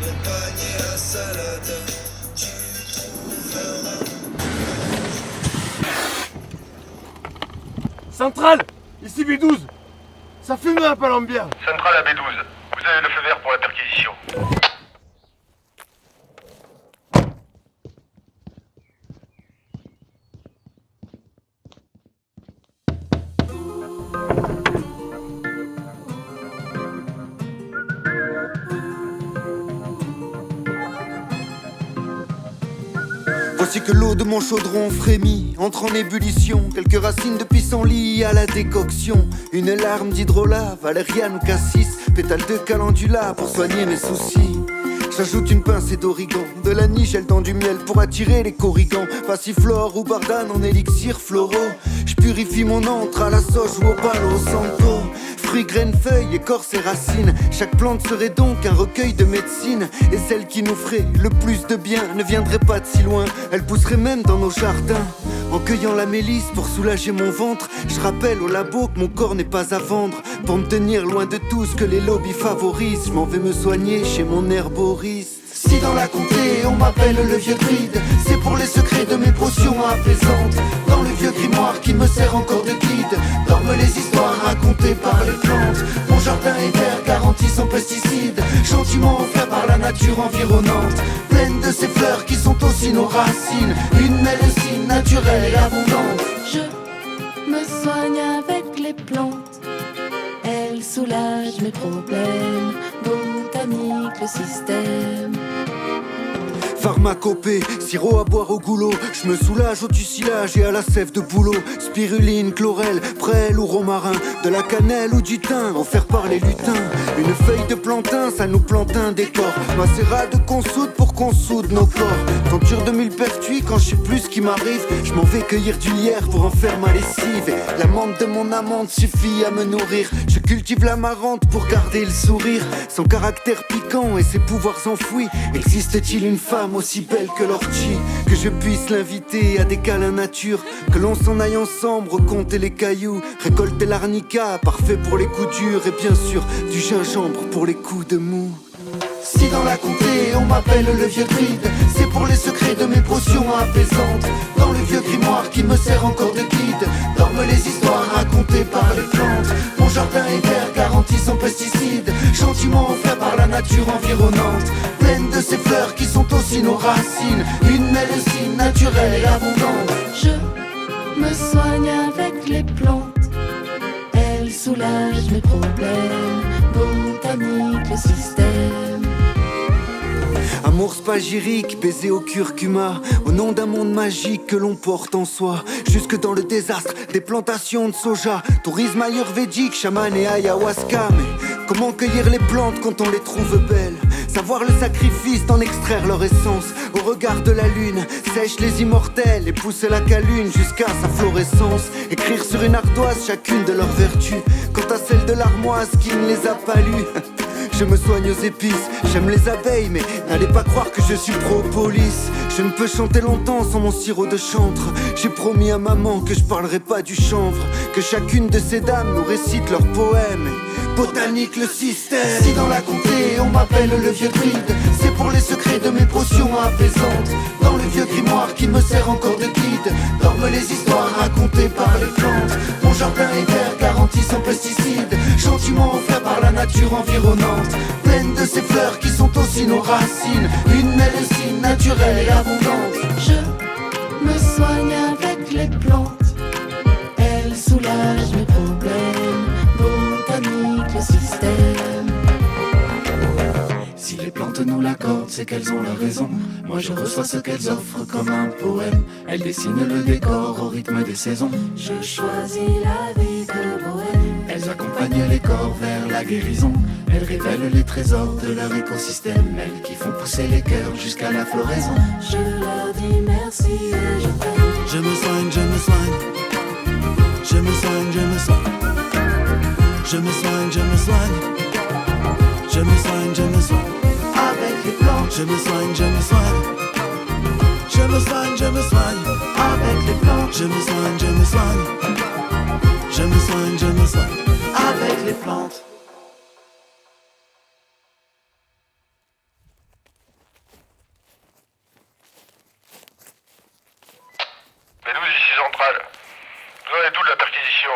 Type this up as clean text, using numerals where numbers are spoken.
Mon panier à salade, tu trouveras. Centrale, ici B12. Ça fume un Palambière. Centrale à B12. Vous avez le feu vert pour la perquisition. Voici que l'eau de mon chaudron frémit, entre en ébullition. Quelques racines de pissenlit à la décoction. Une larme d'hydrolat, valériane ou cassis. Pétale de calendula pour soigner mes soucis. J'ajoute une pincée d'origan, de la nigelle dans du miel pour attirer les corrigans. Passiflore ou bardane en élixir floraux. J'purifie mon antre à la sauge ou au palo santo. Fruits, graines, feuilles, écorces et racines. Chaque plante serait donc un recueil de médecine. Et celle qui nous ferait le plus de bien ne viendrait pas de si loin. Elle pousserait même dans nos jardins. En cueillant la mélisse pour soulager mon ventre, je rappelle au labo que mon corps n'est pas à vendre. Pour me tenir loin de tout ce que les lobbies favorisent, je m'en vais me soigner chez mon herboriste. Si dans la comté on m'appelle le vieux druide, c'est pour les secrets de mes potions apaisantes. Dans le vieux grimoire qui me sert encore de guide, dorment les histoires racontées par les plantes. Mon jardin est vert, garanti sans pesticides, gentiment offert par la nature environnante. Pleine de ces fleurs qui sont aussi nos racines, une médecine naturelle et abondante. Je me soigne avec les plantes, elles soulagent mes problèmes. Botanique, le système. Pharmacopée, sirop à boire au goulot. Je me soulage au tucilage et à la sève de bouleau. Spiruline, chlorelle, prêle ou romarin. De la cannelle ou du thym, offert par les lutins. Une feuille de plantain, ça nous plante un décor. Macérat de consoude pour qu'on soude nos corps. Tenture de millepertuis, quand je sais plus ce qui m'arrive, je m'en vais cueillir du lierre pour en faire ma lessive. Et la menthe de mon amande suffit à me nourrir. Je cultive l'amarante pour garder le sourire. Son caractère piquant et ses pouvoirs enfouis. Existe-t-il une femme aussi belle que l'ortie, que je puisse l'inviter à des câlins nature, que l'on s'en aille ensemble recompter les cailloux, récolter l'arnica, parfait pour les coups durs, et bien sûr du gingembre pour les coups de mou. Si dans la comté on m'appelle le vieux druide, c'est pour les secrets de mes potions apaisantes. Dans le vieux grimoire qui me sert encore de guide, dorment les histoires racontées par les plantes. Mon jardin est vert, garanti sans pesticides, gentiment offert par la nature environnante. Pleine de ces fleurs qui sont aussi nos racines, une médecine naturelle et abondante. Je me soigne avec les plantes, elles soulagent mes problèmes. Botanique, le système. Amour spagyrique, baiser au curcuma, au nom d'un monde magique que l'on porte en soi. Jusque dans le désastre des plantations de soja, tourisme ayurvédique, chaman et ayahuasca. Mais comment cueillir les plantes quand on les trouve belles? Savoir le sacrifice d'en extraire leur essence. Au regard de la lune, sèche les immortels et pousse la calune jusqu'à sa florescence. Écrire sur une ardoise chacune de leurs vertus, quant à celle de l'armoise qui ne les a pas lues. Je me soigne aux épices, j'aime les abeilles, mais n'allez pas croire que je suis propolis. Je ne peux chanter longtemps sans mon sirop de chantre. J'ai promis à maman que je parlerai pas du chanvre, que chacune de ces dames nous récite leurs poèmes. Botanique, le système. Si dans la comté on m'appelle le vieux druide, c'est pour les secrets de mes potions apaisantes. Dans le vieux grimoire qui me sert encore de guide, dorment les histoires racontées par les plantes. Mon jardin est vert, garanti sans pesticides, gentiment offert par la nature environnante. Pleine de ces fleurs qui sont aussi nos racines, une médecine naturelle et abondante. Je me soigne avec les plantes, elles soulagent mes problèmes. Botanique, le système. Si les plantes nous l'accordent, c'est qu'elles ont la raison. Moi je reçois ce qu'elles offrent comme un poème. Elles dessinent le décor au rythme des saisons. Je choisis la vie de bohème. Elles accompagnent les corps vers la guérison. Elles révèlent les trésors de leur écosystème. Elles qui font pousser les cœurs jusqu'à la floraison. Je leur dis merci et je t'aime. Je me soigne, je me soigne. Je me soigne, je me soigne. Je me soigne, je me soigne. Je me soigne, je me soigne. Avec les plantes, Je me soigne, je me soigne. Je me soigne, je me soigne. avec les plantes, Je me soigne, je me soigne. Je me soigne, je me soigne. avec les plantes. B12 ici centrale. Vous en êtes où de la perquisition?